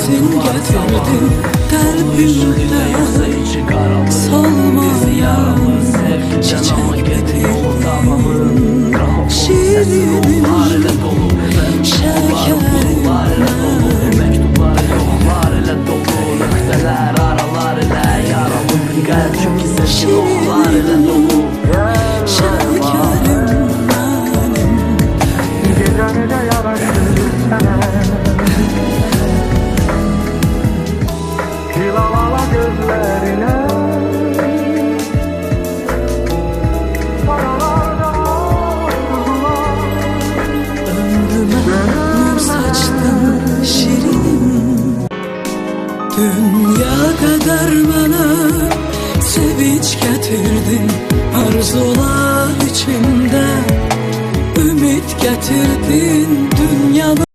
sensin getirdin kalbimde solmayan çiçek getirdin. Şirinim, şekerim, Hilala gözlerine ömrüme nur saçtın şirinim. Dünya kadar bana sevinç getirdin, arzular içimde ümit getirdin. Dünyanın